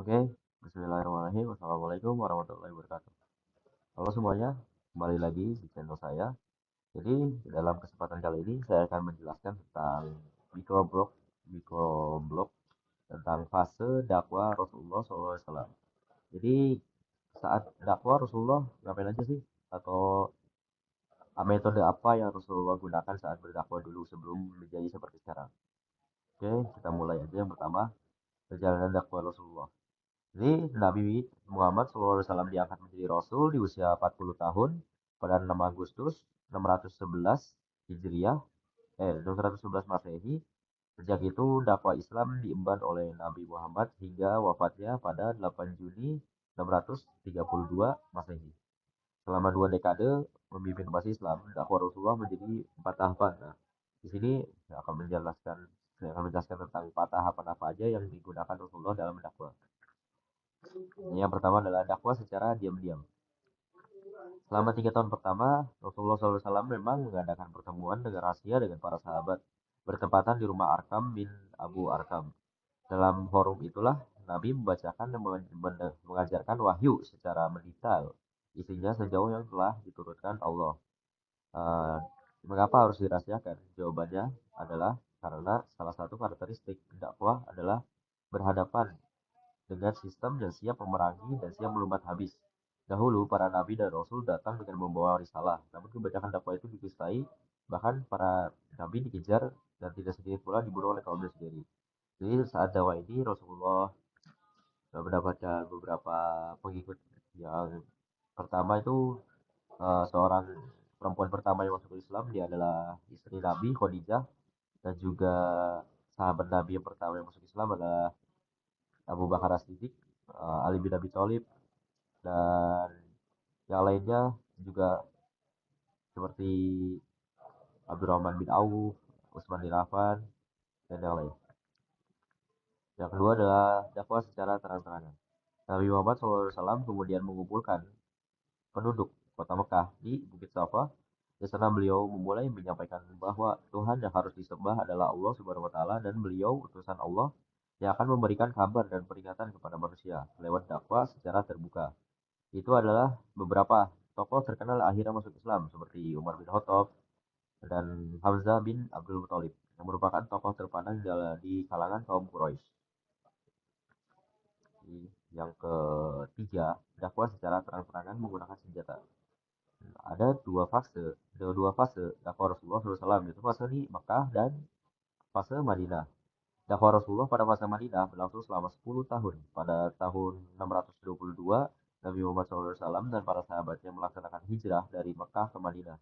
Oke, bismillahirrahmanirrahim. Assalamualaikum warahmatullahi wabarakatuh. Halo semuanya, kembali lagi di channel saya. Jadi, dalam kesempatan kali ini saya akan menjelaskan tentang mikroblog, mikroblog tentang fase dakwah Rasulullah SAW. Jadi, saat dakwah Rasulullah ngapain aja sih? Atau metode apa yang Rasulullah gunakan saat berdakwah dulu sebelum menjadi seperti sekarang? Oke, kita mulai aja yang pertama, perjalanan dakwah Rasulullah. Jadi Nabi Muhammad SAW diangkat menjadi Rasul di usia 40 tahun pada 6 Agustus 611 Hijriah, 611 Masehi. Sejak itu dakwah Islam diemban oleh Nabi Muhammad hingga wafatnya pada 8 Juni 632 Masehi. Selama 2 dekade memimpin umat Islam, dakwah Rasulullah menjadi 4 tahapan. Nah, di sini saya akan menjelaskan tentang 4 tahapan apa aja yang digunakan Rasulullah dalam dakwah. Yang pertama adalah dakwah secara diam-diam. Selama 3 tahun pertama, Rasulullah SAW memang mengadakan pertemuan dengan rahasia dengan para sahabat, bertempatan di rumah Arkam bin Abu Arkam. Dalam forum itulah, Nabi membacakan dan mengajarkan wahyu secara mendetail, isinya sejauh yang telah diturunkan Allah. Eh, Mengapa harus dirahasiakan? Jawabannya adalah karena salah satu karakteristik dakwah adalah berhadapan dengan sistem yang siap memerangi dan siap melumpat habis. Dahulu, para nabi dan rasul datang dengan membawa risalah, namun kebanyakan dakwah itu didustai, bahkan para nabi dikejar dan tidak sedikit pula dibunuh oleh kaumnya sendiri. Jadi saat dakwah ini Rasulullah mendapatkan beberapa pengikut. Yang pertama itu seorang perempuan pertama yang masuk Islam, dia adalah istri Nabi Khadijah, dan juga sahabat Nabi yang pertama yang masuk Islam adalah Abu Bakar As-Siddiq, Ali bin Abi Thalib, dan yang lainnya juga seperti Abdurrahman bin Auf, Utsman bin Affan, dan yang lain. Yang kedua adalah dakwah secara terang-terangan. Nabi Muhammad SAW kemudian mengumpulkan penduduk kota Mekah di Bukit Safa. Di sana beliau memulai menyampaikan bahwa Tuhan yang harus disembah adalah Allah Subhanahu wa taala, dan beliau utusan Allah yang akan memberikan kabar dan peringatan kepada manusia lewat dakwah secara terbuka. Itu adalah beberapa tokoh terkenal akhirnya masuk Islam seperti Umar bin Khattab dan Hamzah bin Abdul Muthalib yang merupakan tokoh terpandang di kalangan kaum Quraisy. Yang ketiga, dakwah secara terang-terangan menggunakan senjata. Ada dua fase dakwah Rasulullah SAW, yaitu fase di Mekah dan fase Madinah. Dakwah Rasulullah pada fase Madinah berlangsung selama 10 tahun. Pada tahun 622, Nabi Muhammad SAW dan para sahabatnya melaksanakan hijrah dari Mekah ke Madinah.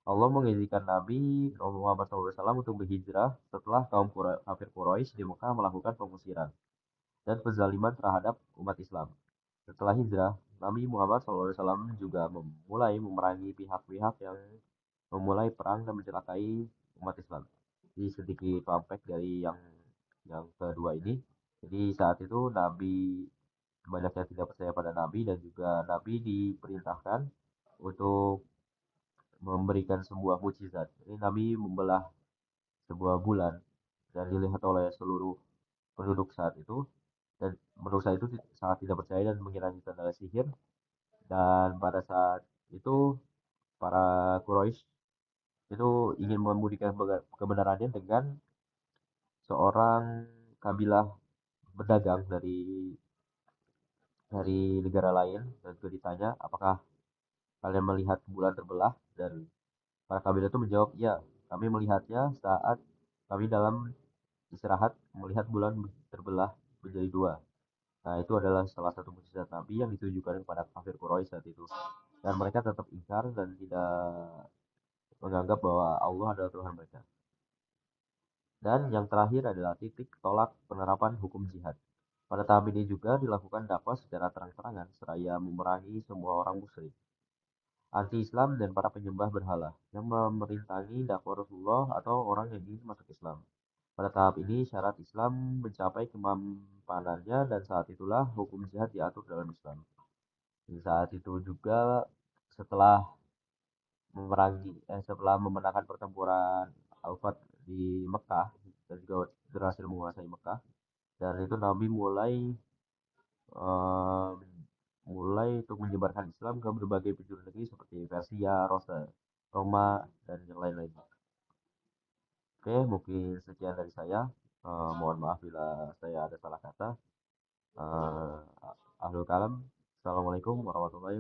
Allah mengizinkan Nabi Muhammad SAW untuk berhijrah setelah kaum kafir Quraisy di Mekah melakukan pengusiran dan penzaliman terhadap umat Islam. Setelah hijrah, Nabi Muhammad SAW juga mulai memerangi pihak-pihak yang memulai perang dan mencelakai umat Islam. Jadi sedikit flashback dari yang kedua ini. Jadi saat itu Nabi banyak yang tidak percaya pada Nabi, dan juga Nabi diperintahkan untuk memberikan sebuah mukjizat. Ini Nabi membelah sebuah bulan dan dilihat oleh seluruh penduduk saat itu, dan penduduk saat itu sangat tidak percaya dan mengira itu adalah sihir. Dan pada saat itu para Quraisy itu ingin membuktikan kebenarannya dengan seorang kabilah berdagang dari negara lain, dan itu ditanya apakah kalian melihat bulan terbelah, dan para kabilah itu menjawab ya, kami melihatnya saat kami dalam istirahat melihat bulan terbelah menjadi dua. Nah, itu adalah salah satu mukjizat Nabi yang ditujukan kepada kafir Quraisy saat itu, dan mereka tetap ingkar dan tidak menganggap bahwa Allah adalah Tuhan mereka. Dan yang terakhir adalah titik tolak penerapan hukum jihad. Pada tahap ini juga dilakukan dakwah secara terang-terangan seraya memerangi semua orang musyrik, anti-Islam, dan para penyembah berhala yang memerintangi dakwah Rasulullah atau orang yang ingin masuk Islam. Pada tahap ini syarat Islam mencapai kemampanannya, dan saat itulah hukum jihad diatur dalam Islam. Di saat itu juga setelah setelah memenangkan pertempuran Al-Fat di Mekah dan juga berhasil menguasai Mekah, dan itu Nabi mulai eh, mulai untuk menyebarkan Islam ke berbagai penjuru negeri seperti Persia, Roma, dan yang lain-lain. Oke, mungkin sekian dari saya. Mohon maaf bila saya ada salah kata. Eh, Ahlul kalam. Assalamualaikum warahmatullahi